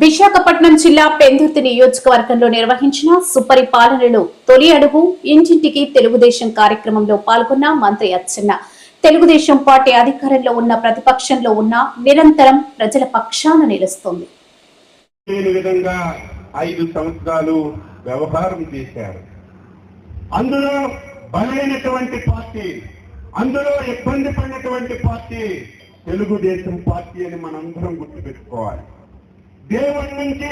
విశాఖపట్నం జిల్లా పెందుర్తి నియోజకవర్గంలో నిర్వహించిన సుపరిపాలనలో తొలి అడుగు ఇంటింటికి తెలుగుదేశం కార్యక్రమంలో పాల్గొన్న మంత్రి అచ్చెన్న తెలుగుదేశం పార్టీ అధికారంలో ఉన్న ప్రతిపక్షంలో ఉన్న నిరంతరం ప్రజల పక్షాన నిలుస్తుంది. 5 సంవత్సరాలు వ్యవహారం చేశారు. అందులో బలైనటువంటి పార్టీ, అందులో ఇబ్బంది పడినటువంటి పార్టీ తెలుగుదేశం పార్టీ అని మనందరం గుర్తుపెట్టుకోవాలి. దేవుడి నుంచి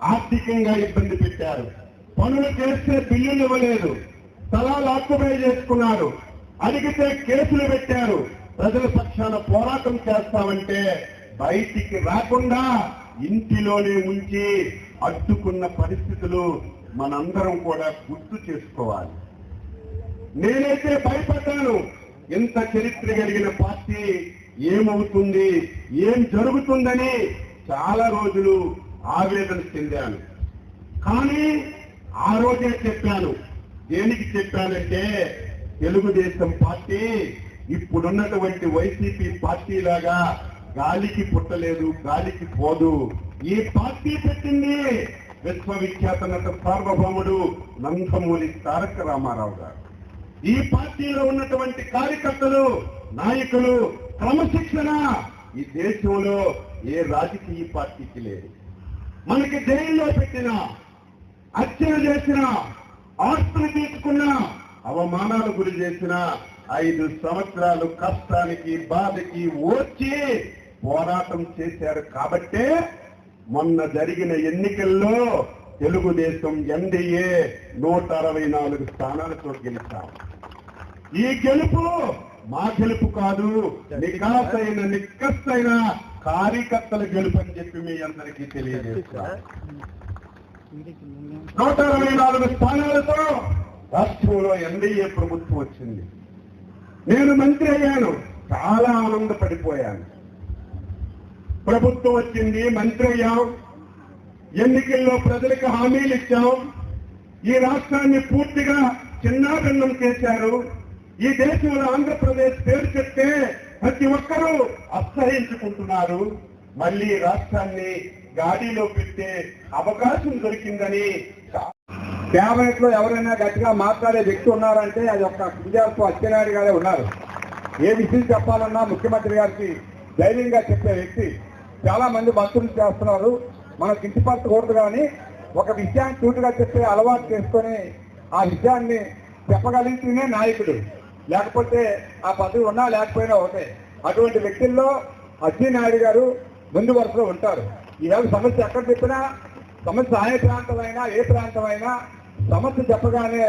ఆర్థికంగా ఇబ్బంది పెట్టారు, పనులు చేస్తే బిల్లులు ఇవ్వలేదు, స్థలాలు ఆక్యుపై చేసుకున్నారు, అడిగితే కేసులు పెట్టారు. ప్రజల పక్షాన పోరాటం చేస్తామంటే బయటికి రాకుండా ఇంటిలోనే ఉంచి అడ్డుకున్న పరిస్థితులు మనందరం కూడా గుర్తు చేసుకోవాలి. నేనైతే భయపడ్డాను, ఎంత చరిత్ర కలిగిన పార్టీ ఏమవుతుంది, ఏం జరుగుతుందని చాలా రోజులు ఆవేదన చెందాను. కానీ ఆ రోజే చెప్పాను. దేనికి చెప్పానంటే తెలుగుదేశం పార్టీ ఇప్పుడున్నటువంటి వైసీపీ పార్టీ లాగా గాలికి పుట్టలేదు, గాలికి పోదు. ఈ పార్టీ పెట్టింది విశ్వవిఖ్యాత నట సార్వభౌముడు నందమూరి తారక రామారావు గారు. ఈ పార్టీలో ఉన్నటువంటి కార్యకర్తలు, నాయకులు క్రమశిక్షణ ఈ దేశంలో ఏ రాజకీయ పార్టీకి లేదు. మనకి జైల్లో పెట్టిన, హత్య చేసిన, ఆస్తులు తీసుకున్న, అవమానాలు గురి చేసిన 5 సంవత్సరాలు కష్టానికి బాధకి ఓర్చి పోరాటం చేశారు. కాబట్టే మొన్న జరిగిన ఎన్నికల్లో తెలుగుదేశం ఎన్డీఏ 164 స్థానాలతో గెలిచాం. ఈ గెలుపు మా గెలుపు కాదు, నికాసైన నిక్కస్తైన కార్యకర్తల గెలుపు అని చెప్పి మీ అందరికీ తెలియజేస్తారు. 164 స్థానాలతో రాష్ట్రంలో ఎన్డీఏ ప్రభుత్వం వచ్చింది. నేను మంత్రి అయ్యాను, చాలా ఆనందపడిపోయాను. ప్రభుత్వం వచ్చింది, మంత్రి అయ్యాం, ఎన్నికల్లో ప్రజలకు హామీలు ఇచ్చాం, ఈ రాష్ట్రాన్ని పూర్తిగా చిన్నాభిన్నం చేశారు. ఈ దేశంలో ఆంధ్రప్రదేశ్ పేరు చెప్తే ప్రతి ఒక్కరూ అసహించుకుంటున్నారు. మళ్ళీ రాష్ట్రాన్ని గాడిలో పెట్టే అవకాశం దొరికిందని. కేబినెట్ లో ఎవరైనా గట్టిగా మాట్లాడే వ్యక్తి ఉన్నారంటే అది ఒక విజయపు అచ్చెన్నాయుడు గారే ఉన్నారు. ఏ విషయం చెప్పాలన్నా ముఖ్యమంత్రి గారికి ధైర్యంగా చెప్పే వ్యక్తి. చాలా మంది మంత్రులు చేస్తున్నారు, మనకు ఇంటిపట్టకూడదు, కానీ ఒక విషయాన్ని సూటిగా చెప్పే అలవాటు చేసుకొని ఆ విషయాన్ని చెప్పగలిగితేనే నాయకుడు, లేకపోతే ఆ పదవి ఉన్నా లేకపోయినా ఒకటే. అటువంటి వ్యక్తుల్లో అచ్చెన్నాయుడు గారు ముందు వరుసలో ఉంటారు. ఈవేళ సమస్య ఎక్కడ చెప్పినా, సమస్య ఏ ప్రాంతమైనా ఏ ప్రాంతమైనా సమస్య చెప్పగానే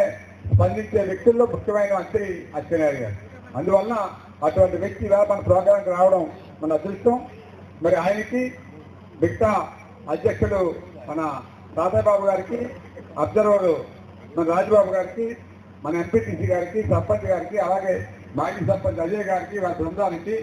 స్పందించే వ్యక్తుల్లో ముఖ్యమైన మంత్రి అచ్చెన్నాయుడు గారు. అందువలన అటువంటి వ్యక్తి ఇవాళ మన ప్రోగ్రాంకి రావడం మన అదృష్టం. మరి ఆయనకి మిగతా అధ్యక్షుడు మన తాతయ్యబాబు గారికి, అబ్జర్వర్ మన రాజబాబు గారికి, మన ఎంపీటీసీ గారికి, సర్పంచ్ గారికి, అలాగే మాజీ సర్పంచ్ అజయ్ గారికి, వారి బృందానికి